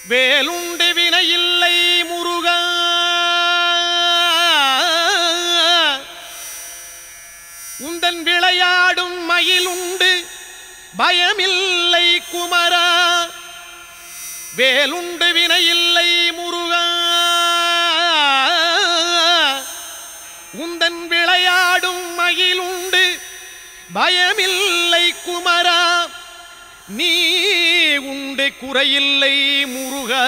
வேலுண்டு வினையில்லை முருகா, உந்தன் விளையாடும் மயிலுண்டு பயமில்லை குமரா. வேலுண்டு வினையில்லை முருகா, உந்தன் விளையாடும் மயிலுண்டு பயமில்லை குமரா. நீ உண்டு குறையில்லை முருகா,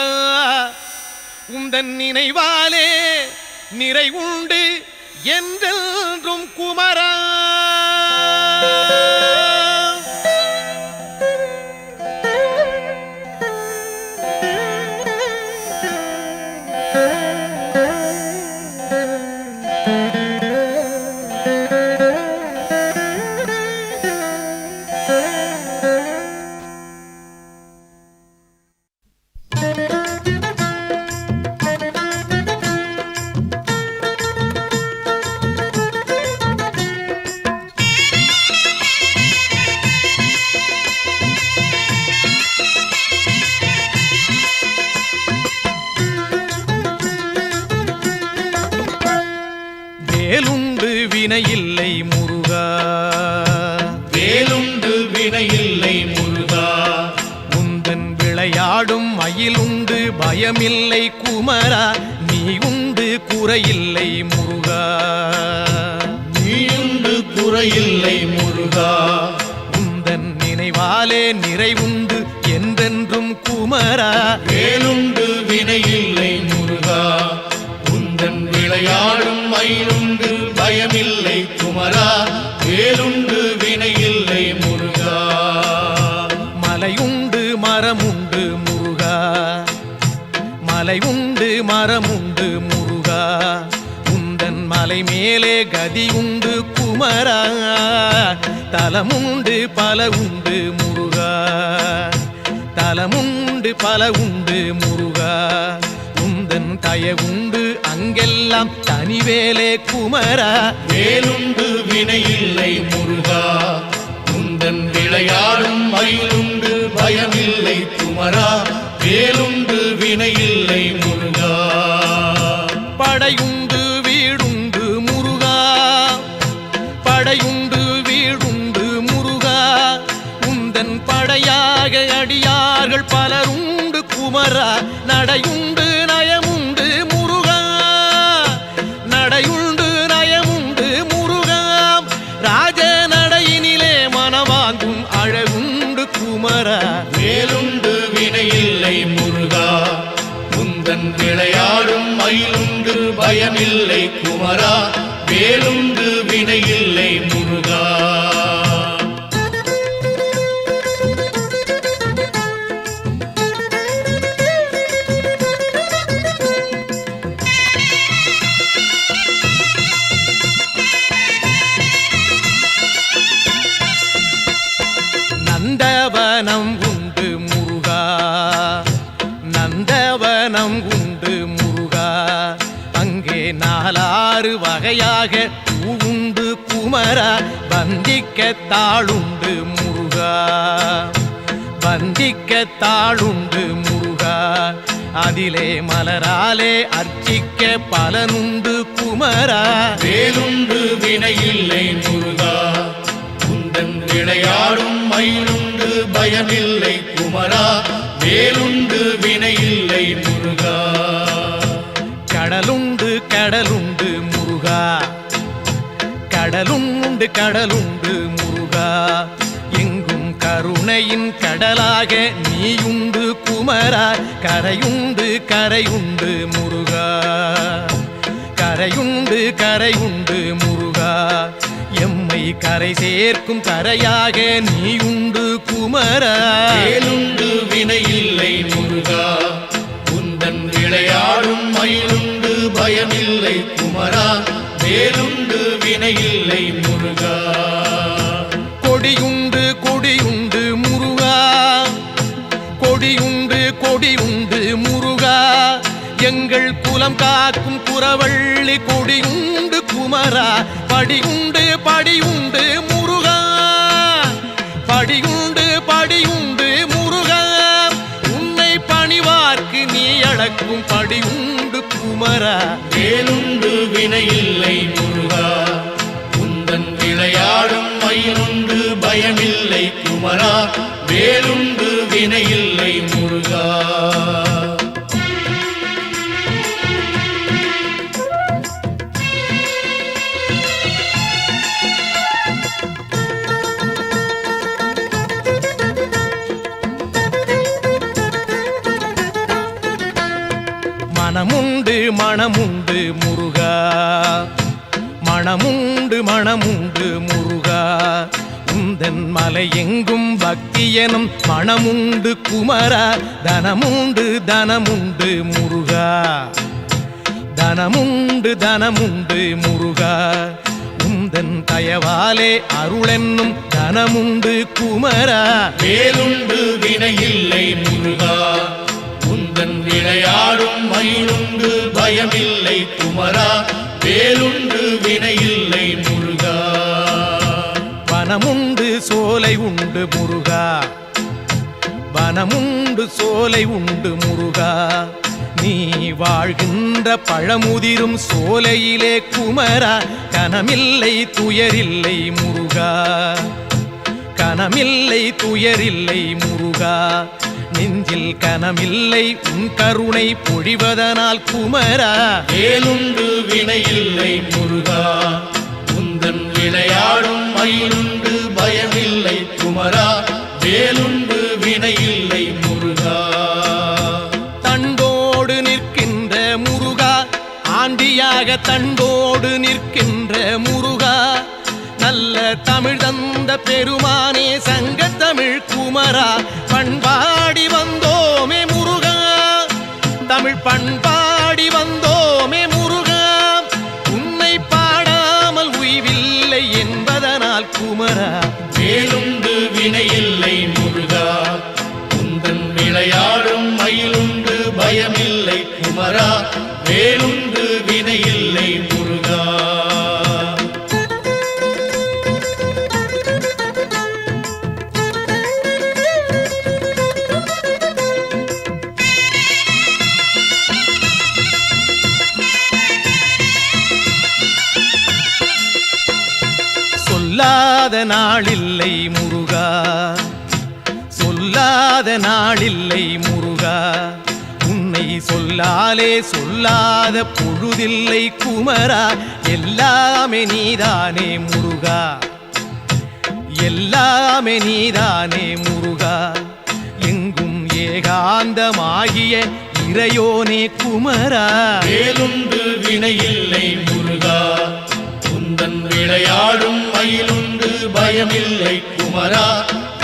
உந்தன் நினைவாலே நிறைவுண்டு என்றென்றும் குமரா. வேலுண்டு வினையில்லை முருகா, வேலுண்டு வினையில்லை முருகா, உந்தன் விளையாடும் மயிலுண்டு பயமில்லை குமரா. நீ உண்டு குறையில்லை முருகா, நீயுண்டு குறையில்லை முருகா, உந்தன் நினைவாலே நிறைவுண்டு என்றென்றும் குமரா. வேலுண்டு வினையில்லை முருகா, உந்தன் விளையாடும் மயிலுண்டு பயமில்லை குமரா. வேலுண்டு வினையில்லை முருகா, மலையுண்டு மரமுண்டு முருகா, மலையுண்டு மரமுண்டு முருகா, உந்தன் மலை மேலே கதியுண்டு குமரா. தலமுண்டு பல உண்டு முருகா, தலமுண்டு பல உண்டு முருகா, உந்தன் தயவுண்டு அங்கெல்லாம் தனிவேலே குமரா. வேலுண்டு வினையில்லை முருகா, உந்தன் விளையாடும் மயிலுண்டு பயமில்லை குமரா. வேலுண்டு வினையில்லை முருகா, படையுண்டு வீடுண்டு முருகா, படையுண்டு வீடுண்டு முருகா, உந்தன் படையாக அடியார்கள் பலருண்டு குமரா. நடையுண்டு நயமுண்டு முருகா, நடையுண்டு நயமுண்டு முருகா, ராஜ நடையினிலே மனவாங்கும் அழகுண்டு குமரா. வேலுண்டு வினையில்லை முருகா, உந்தன் விளையாடும் மயிலுண்டு பயமில்லை குமரா. வேலுண்டு வினையில்லை முருகா, நந்தவனம் உண்டு முருகா, நந்தவனம் உண்டு முருகா, அங்கே நாலாறு வகையாக பூவுண்டு குமரா. வந்திக்க தாளுண்டு முருகா, வந்திக்க தாளுண்டு முருகா, அதிலே மலராலே அர்ச்சிக்க பலனுண்டு குமரா. வேலுண்டு வினையில்லை முருகா, உந்தன் விளையாடும் மயிலுண்டு பயமில்லை குமரா. வேலுண்டு வினையில்லை முருகா, கடலுண்டு கடலுண்டு முருகா, கடலுண்டு கடலுண்டு முருகா, எங்கும் கருணையின் கடலாக நீயுண்டு குமரா. கரையுண்டு கரையுண்டு முருகா, கரையுண்டு கரையுண்டு முருகா, எம்மை கரை சேர்க்கும் கரையாக நீயுண்டு குமரா. வேலுண்டு வினையில்லை முருகா, உந்தன் விளையாடும் மயிலுண்டு பயமில்லை குமரா. வேலுண்டு வினையில்லை முருகா, கொடியுண்டு கொடியுண்டு முருகா, கொடியுண்டு கொடியுண்டு முருகா, எங்கள் குலம் காக்கும் குறவள்ளி கொடியுண்டு குமரா. படியுண்டு படியுண்டு முருகா, படியுண்டு படியுண்டு முருகா, உன்னை பணிவார்க்கு அளக்கும் படி உண்டு குமரா. வேலுண்டு வினையில்லை முருகா, உந்தன் விளையாடும் மயிலுண்டு பயமில்லை குமரா. வேலுண்டு வினையில்லை முருகா. மனமுண்டு மனமுண்டு முருகா, மனமுண்டு மனமுண்டு முருகா. உந்தன் மலை எங்கும் பக்தி எனும் மனமுண்டு குமரா. தனமுண்டு தனமுண்டு முருகா, தனமுண்டு தனமுண்டு முருகா. உந்தன் தயவாலே அருளென்னும் தனமுண்டு குமரா. வேலுண்டு வினையில்லை முருகா, உந்தன் விளையாடும் மயிலுண்டு பயமில்லை குமரா. வேலுண்டு வினையில்லை முருகா. வனமுண்டு சோலை உண்டு முருகா, வனமுண்டு சோலை உண்டு முருகா. நீ வாழ்கின்ற பழமுதிரும் சோலையிலே குமரா. கனமில்லை துயரில்லை முருகா, கனமில்லை துயரில்லை முருகா. நெஞ்சில் கனமில்லை உன் கருணை பொழிவதனால் குமரா. வேலுண்டு வினையில்லை முருகா, உந்தன் விளையாடும் மயிலுண்டு பயமில்லை குமரா. வேலுண்டு வினையில்லை முருகா. தண்டோடு நிற்கின்ற முருகா, ஆண்டியாக தண்டோடு நிற்கின்ற முருகா. நல்ல தமிழ் தந்த பெருமானே சங்கத்தமிழ் குமரா. பண்பாடி வந்தோமே முருகா, தமிழ் பண்பாடி வந்தோமே முருகா. உன்னை பாடாமல் உய்வில்லை என்பதனால் குமரா. வேலுண்டு வினையில்லை முருகா, உந்தன் விளையாடும் மயிலுண்டு பயமில்லை குமரா. வேலுண்டு வினையில்லை முருகா. சொல்லாத நாளில்லை முருகா, சொல்லாத நாளில்லை முருகா. உன்னை சொல்லாலே சொல்லாத பொழுதில்லை குமரா. எல்லாமே நீதானே முருகா, எல்லாமே நீதானே முருகா. எங்கும் ஏகாந்தமாகிய இறையோனே குமரா. வேலுண்டு வினையில்லை முருகா, உந்தன் விளையாடும் மயிலுண்டு பயமில்லை குமரா.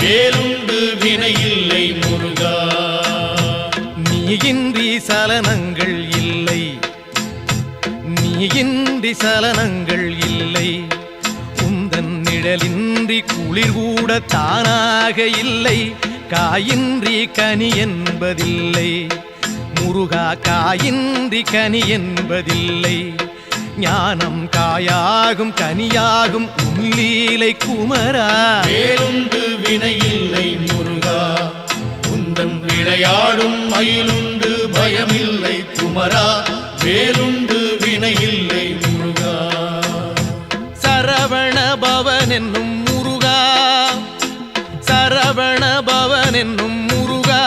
வேலுண்டு வினையில்லை முருகா. நீயின்றி சலனங்கள் இல்லை, நீயின்றி சலனங்கள் இல்லை. உந்தன் நிழலின்றி குளிர் கூட தானாக இல்லை. காயின்றி கனி என்பதில்லை முருகா, காயின்றி கனி என்பதில்லை. ஞானம் காயாகும் கனியாகும் உள்ளீலை குமரா. வேலுண்டு வினையில்லை முருகா, உந்தன் விளையாடும் மயிலுண்டு பயமில்லை குமரா. வேலுண்டு வினையில்லை முருகா. சரவண பவன் என்னும் முருகா, சரவண பவன் என்னும் முருகா.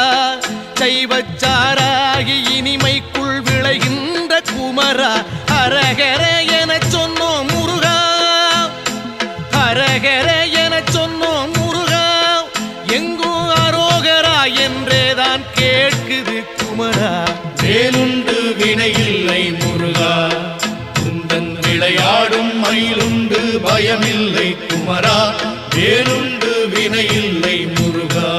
சைவச்சாராகி இனிமைக்குள் விளைகின்ற குமரா. ஹரஹர எனச் சொன்னோம் முருகா, ஹரஹர எனச் சொன்னோம் முருகா. எங்கும் அரோகரா என்றேதான் கேட்குது குமரா. வேலுண்டு வினையில்லை முருகா, உந்தன் விளையாடும் மயிலுண்டு பயமில்லை குமரா. வேலுண்டு வினையில்லை முருகா.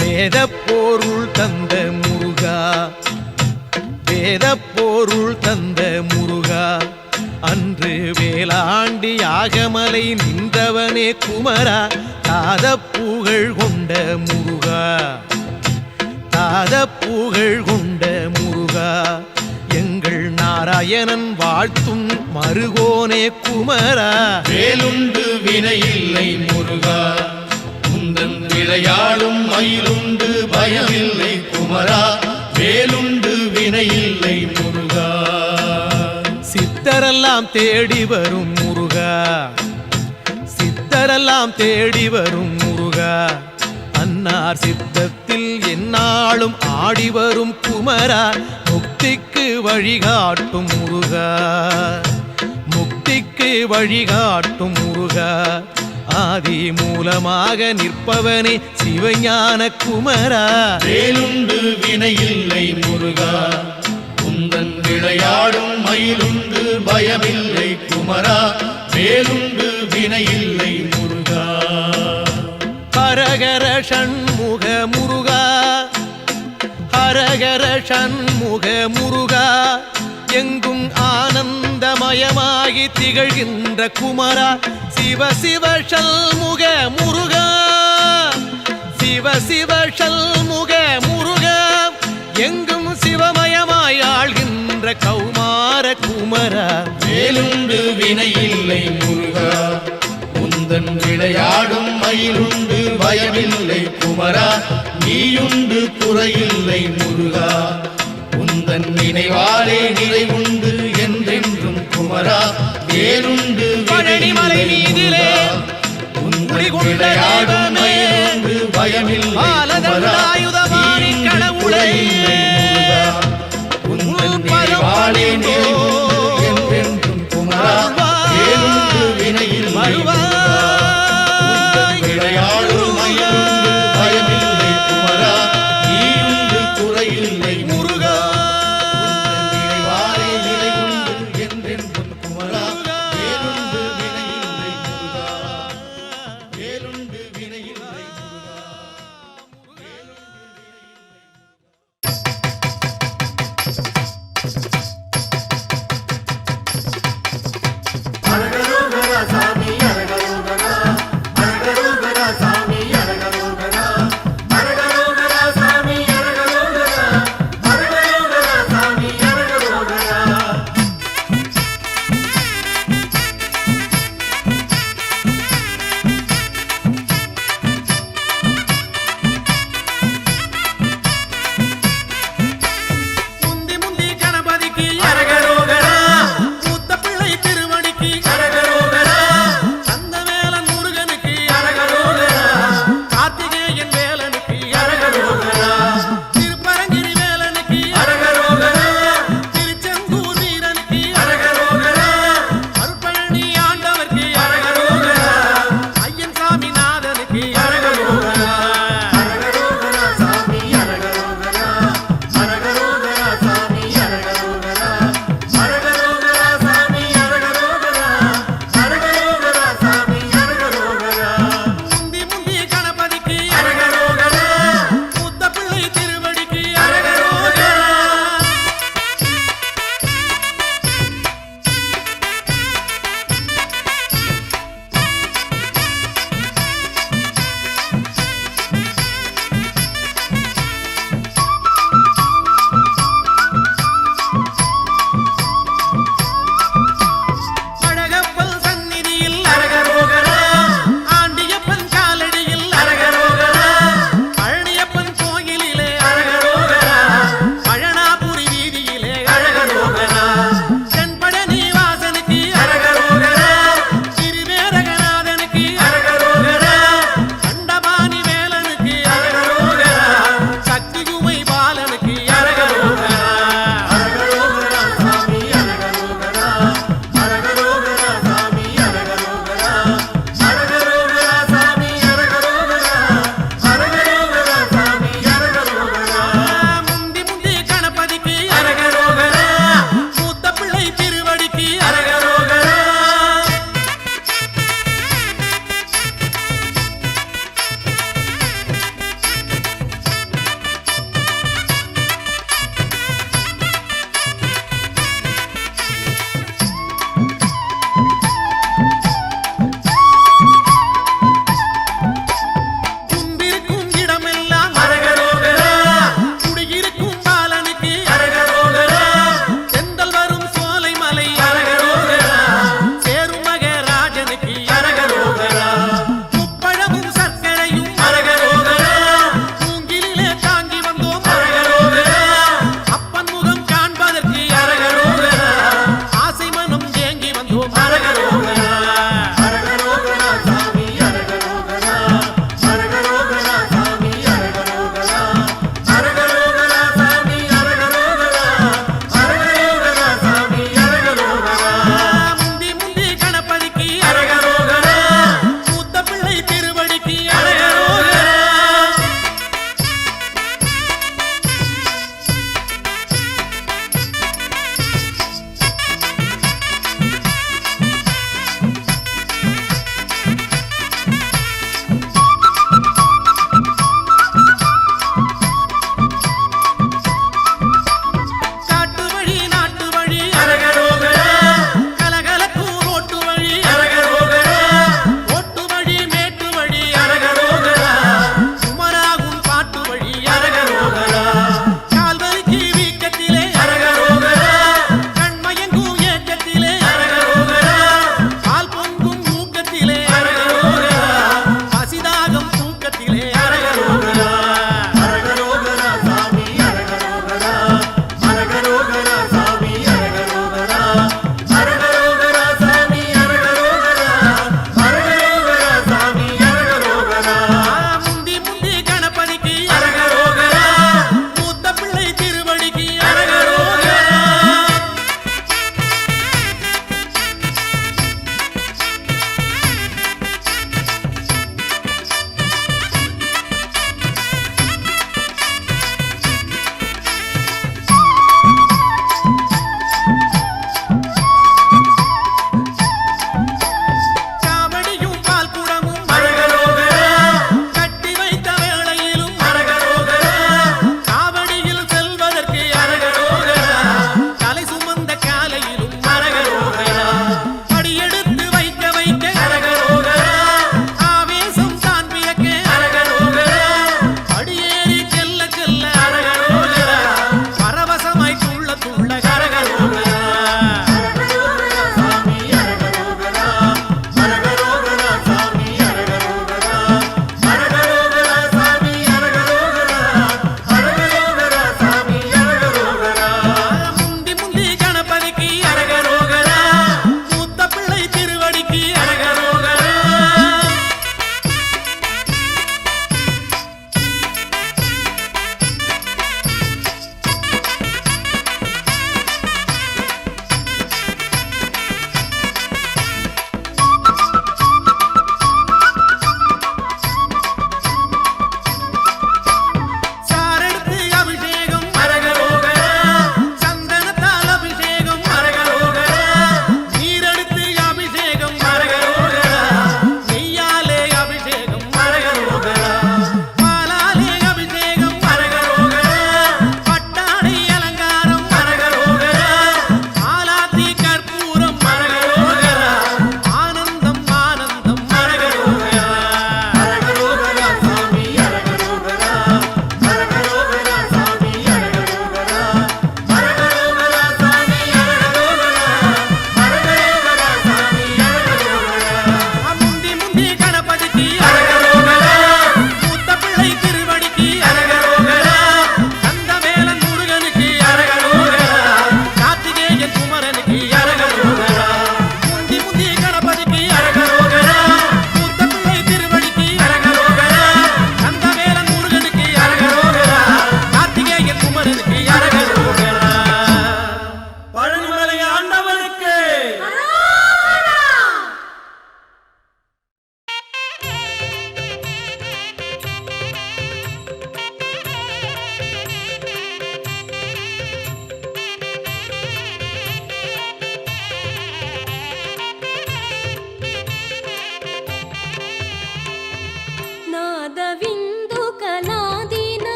வேதப்பொருள் தந்த முருகா, வேதப்பொருள் தந்த முருகா. அன்று வேளாண்டி யாகமலை நின்றவனே குமரா. தாத புகழ் கொண்ட முருகா, தாத மயனன் வாழ்த்தும் மருகோனே குமரா வேலுண்டு வினையில்லை முருகா உந்தன் விளையாடும் மயிலுண்டு பயமில்லை குமரா வேலுண்டு வினையில்லை முருகா சித்தரெல்லாம் தேடி வரும் முருகா சித்தரெல்லாம் தேடி வரும் முருகா அன்னார் சித்தத்தில் எந்நாளும் ஆடி வரும் குமரா முக்திக்கு வழிகாட்டும் முருகா முக்திக்கு வழிகாட்டும் முருகா ஆதி மூலமாக நிற்பவனே சிவஞான குமரா வேலுண்டு வினையில்லை முருகா உந்தன் விளையாடும் மயிலுண்டு பயமில்லை குமரா வேலுண்டு வினையில்லை முருகா ஹரஹர ஷண்முக முருகா ஹரஹர ஷண்முக முருகா எங்கும் ஆனந்தமயமாகி திகழ்கின்ற குமரா சிவ சிவ ஷண்முக முருகா சிவ சிவ ஷண்முக முருகா எங்கும் சிவமயமாய் ஆள்கின்ற கௌமார குமரா வேலுண்டு வினையில்லை முருகா உந்தன் விளையாடும் மயிலுண்டு பயமில்லை குமரா நீயுண்டு குறையில்லை முருகா உந்தன் நினைவாலே நிறைவுண்டு என்றென்றும் குமரா வேலுண்டு பழனிமலை மீதிலே உந்தன் விளையாடும் மயிலுண்டு பயமில்லை குமரா ஆயுதபாணி நீயுண்டு கடவுளே குறையில்லை முருகா உந்தன் நினைவாலே நிறைவுண்டு என்றென்றும் குமரா வேலுண்டு வினையில்லை முருகா உந்தன் விளையாடும் மயிலுண்டு பயமில்லை குமரா நீயுண்டு குறையில்லை முருகா உந்தன் நினைவாலே நிறைவுண்டு என்றென்றும் குமரா வேலுண்டு வினையில்லை முருகா வேலுண்டு வினையில்லை முருகா வேலுண்டு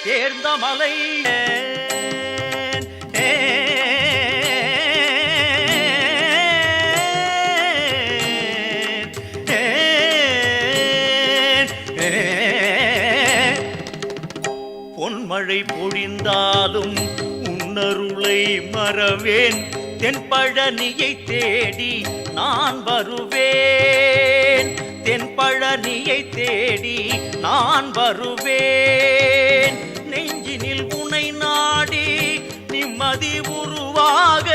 தேர்ந்த மலை பொன்மழை பொழிந்தாலும் உன்னருளை மறவேன் தென்பழனியை தேடி நான் வருவேன் தென்பழனியை தேடி நான் வருவேன் நெஞ்சினில் உனை நாடி நிம்மதி உருவாக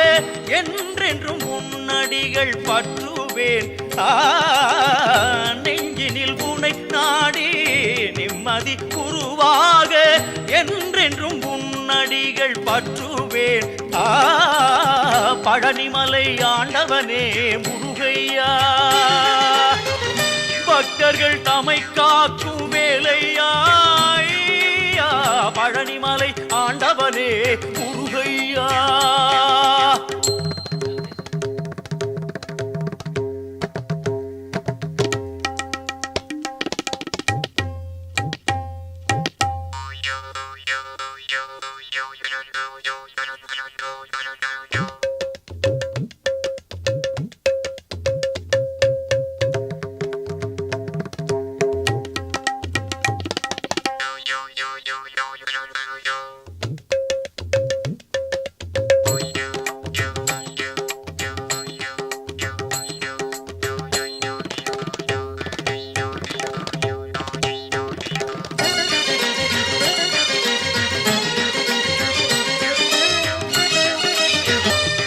என்றென்றும் உன்னடிகள் பற்றுவேன் நெஞ்சினில் உனை நாடி நிம்மதி உருவாக என்றென்றும் உன்னடிகள் பற்றுவேன் பழனிமலை ஆண்டவனே முருகையா பக்தர்கள் தமை காக்கும் வேலையா பழனிமலை ஆண்டவனே முருகையா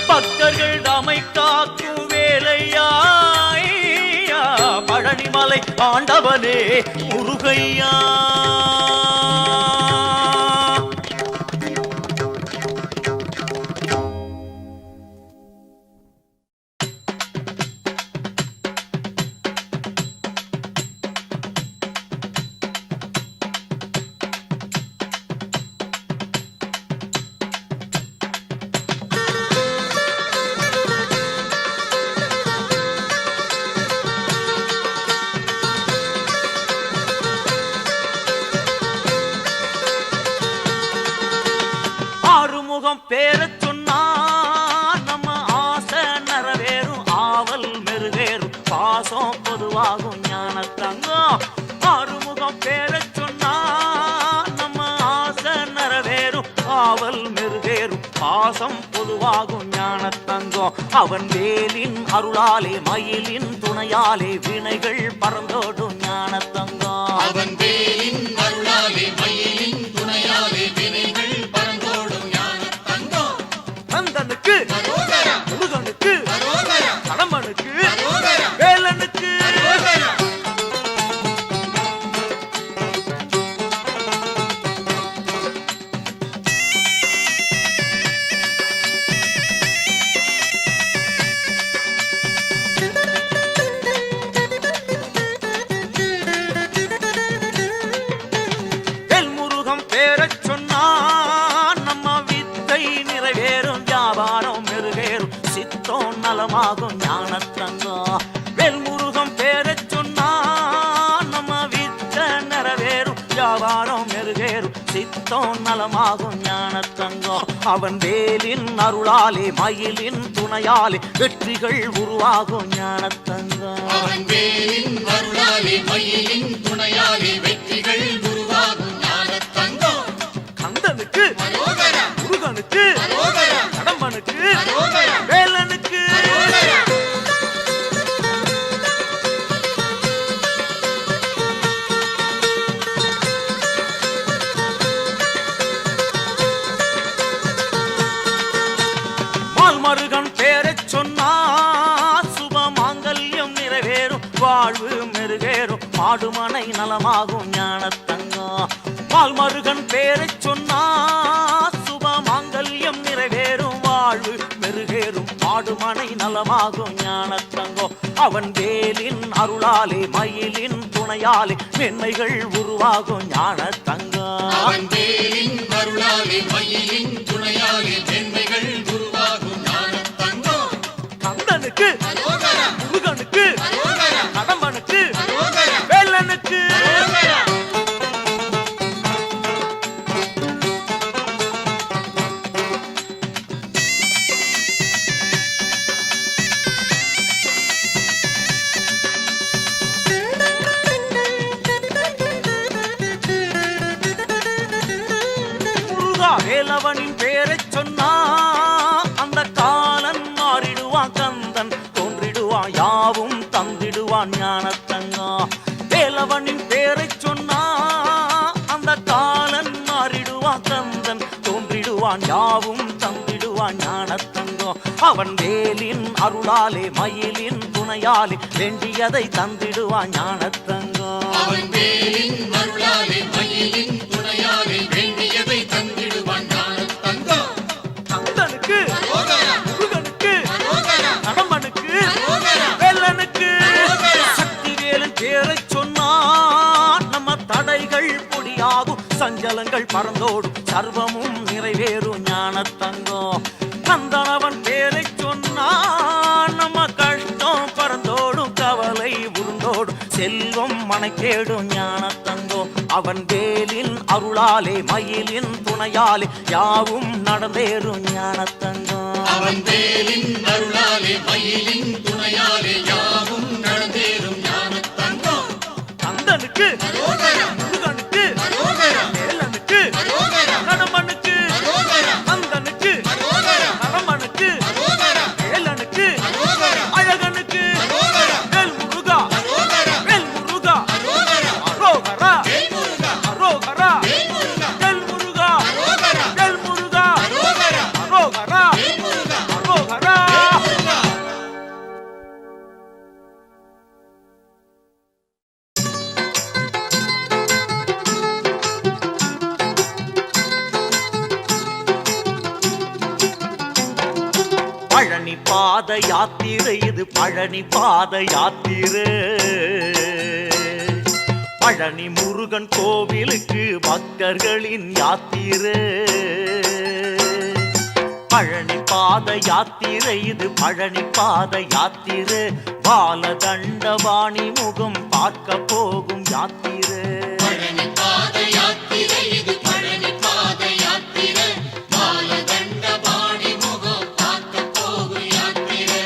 பக்தர்கள் தமை காக்கும் வேலையா பழனிமலை ஆண்டவனே முருகையா பேரச் சொன்னா நம்ம ஆசை நிறைவேறும் ஆவல் மெருகேறும் பாசம் பொதுவாகும் ஞான தங்கம் ஆறுமுகம் பேரச் சொன்னா நம்ம ஆசை நிறைவேறும் ஆவல் மெருகேறும் பாசம் பொதுவாகும் ஞான தங்கம் அவன் வேலின் அருளாலே மயிலின் துணையாலே வினைகள் பறந்தோடும் ஞான தங்கம் அவன் வேலின் அருளாலே மயிலின் துணையாலே வினைகள் பறந்தோடும் கந்தனுக்கு முருகனுக்கு கடம்பனுக்கு வேலனுக்கு வேல்முருகம் பேரச் சொன்னா நம்ம வித்தை நிறைவேறும் வியாபாரம் மெருகேறும் சித்தம் நலமாகும் ஞான தங்கம் வேல்முருகம் பேரச் சொன்னா நம்ம வித்தை நிறைவேறும் வியாபாரம் மெருகேறும் சித்தம் நலமாகும் ஞான தங்கம் அவன் வேலின் அருளாலே மயிலின் துணையாலே வெற்றிகள் உருவாகும் ஞான தங்கம் அவன் வேலின் அருளாலே மயிலின் துணையாலே வெற்றிகள் உருவாகும் ஞான தங்கம் கந்தனுக்கு முருகனுக்கு கடம்பனுக்கு வேலனுக்கு மால்மருகன் பேரச் சொன்னா சுப மாங்கல்யம் நிறைவேறும் வாழ்வு மெருகேறும் மாடுமனை நலமாகும் ஞான தங்கம் மால்மருகன் பேரச் சொன்னா சுப மாங்கல்யம் நிறைவேறும் வாழ்வு மெருகேறும் மாடுமனை நலமாகும் ஞான தங்கம் அவன் வேலின் அருளாலே மயிலின் துணையாலே மென்மைகள் உருவாகும் ஞான தங்கம் அவன் வேலின் அருளாலே மயிலின் துணையாலே மென்மைகள் உருவாகும் ஞான தங்கம் கந்தனுக்கு முருகனுக்கு கடம்பனுக்கு வேலனுக்கு தந்திடுவான் யாவும் தந்திடுவான் ஞானத்தங்கம் அவன் வேலின் அருளாலே மயிலின் துணையாலே வேண்டியதை தந்திடுவான் ஞானத்தங்கம் அவன் வேலின் அருளாலே மயிலின் துணையாலே வேண்டியதை தந்திடுவான் ஞானத்தங்கம் கந்தனுக்கு அரோகரா முருகனுக்கு அரோகரா கடம்பனுக்கு அரோகரா வேலனுக்கு அரோகரா சக்தி வேலன் பேரை சொன்னான் நம்ம தடைகள் பொடியாகும் சஞ்சலங்கள் பறந்தோடும் சர்வமும் நிறைவேறும் ஞானத்தங்கம் கந்தனவன் பேரை சொன்னான் நம்ம கஷ்டம் பறந்தோடும் கவலை உருண்டோடும் செல்வம் மனைக்கேடும் ஞானத்தங்கம் அவன் வேலின் அருளாலே மயிலின் துணையாலே யாவும் நடந்தேறும் ஞானத்தங்கம் அவன் வேலின் அருளாலே மயிலின் துணையாலே யாவும் நடந்தேறும் ஞானத்தங்கம் கந்தனுக்கு அரோகரா முருகனுக்கு அரோகரா வேலனுக்கு அரோகரா கடம்பனுக்கு அரோகரா கந்தனுக்கு அரோகரா கடம்பனுக்கு அரோகரா வேலனுக்கு அரோகரா அழகனுக்கு அரோகரா வேல் முருகா அரோகரா வேல் முருகா அரோகரா அரோகரா வேல் முருகா அரோகரா வேல் முருகா வேல் முருகா அரோகரா வேல் முருகா அரோகரா அரோகரா வேல் முருகா அரோகரா வேல் முருகா பழனி பாத யாத்திரை இது பழனி பாத யாத்திரை பழனி முருகன் கோவிலுக்கு பக்தர்களின் யாத்திரை பழனி பாத யாத்திரை இது பழனி பாத யாத்திரை பாலதண்டவாணி முகம் பார்க்க போகும் யாத்திரை பழனி பாத யாத்திரை இது பழனி பாத யாத்திரை பாலதண்டபாணி முகம் பார்க்க போகும் யாத்திரை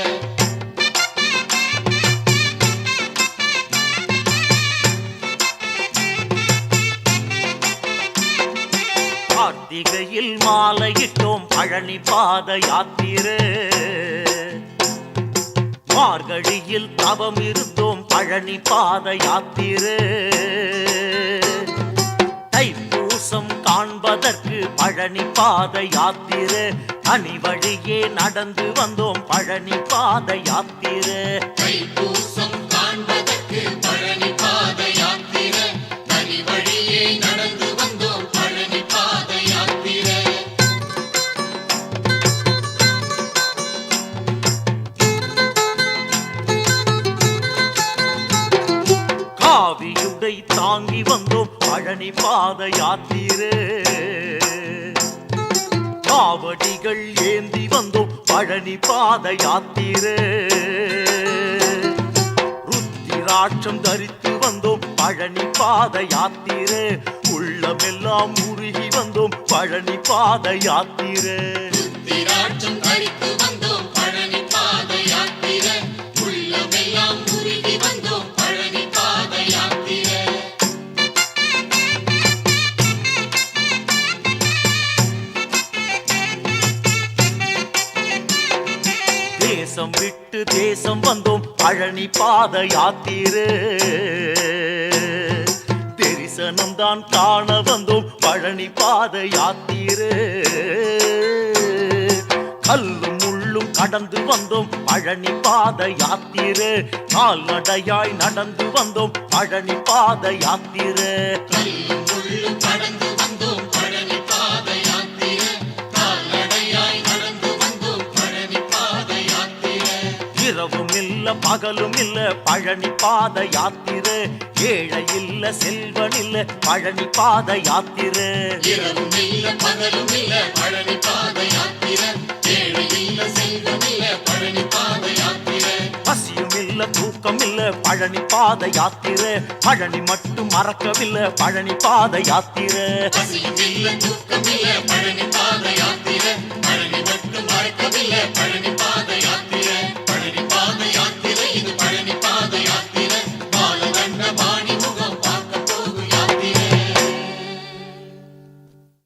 கார்த்திகையில் மாலையிட்டோம் பழனி பாத யாத்திரை மார்கழியில் தவம் இருந்தோம் பழனி பாத யாத்திரை தைப்பூசம் காண்பதற்கு பழனி பாத யாத்திரை தனி வழியே நடந்து வந்தோம் பழனி பாத யாத்திரை தைப்பூசம் காண்பதற்கு பழனி பாத யாத்திரை தனி வழியே நடந்து வந்தோம் பழனி பாத யாத்திரை காவியுடை தாங்கி வந்தோம் பழனி பாத யாத்திரை காவடிகள் ஏந்தி வந்தோம் பழனி பாத யாத்திரை ருத்திராட்சம் தரித்து வந்தோம் பழனி பாத யாத்திரை உள்ளமெல்லாம் உருகி வந்தோம் பழனி பாத யாத்திரை திராட்சம் அடித்து வந்தோம் பழனி பாத யாத்திரை உள்ளமெல்லாம் உருகி வந்தோம் பழனி பாத யாத்திரை தேசம் விட்டு தேசம் வந்தோம் பழனி பாத யாத்திரை தரிசனம் தான் காண வந்தோம் பழனி பாத யாத்திரை கல்லும் முள்ளும் கடந்து வந்தோம் பழனி பாத யாத்திரை கால்நடையாய் நடந்து வந்தோம் பழனி பாத யாத்திரை கல்லும் முள்ளும் கடந்து வந்தோம் பழனி பாத யாத்திரை கால்நடையாய் நடந்து வந்தோம் பழனி பாத யாத்திரை இரவும் இல்ல பகலும் இல்ல பழனி பாத யாத்திரை ஏழை இல்ல செல்வன் இல்ல பழனி பாத யாத்திரை இரவும் இல்ல பகலும் இல்ல பழனி பாத யாத்திரை ஏழை இல்ல செல்வம் இல்ல பழனி பாத யாத்திரை பசியும் இல்ல தூக்கம் இல்ல பழனி பாத யாத்திரை பழனி மட்டும் மறக்கவில்லை பழனி பாத யாத்திரை பசியும் இல்ல தூக்கம் இல்ல பழனி பாத யாத்திரை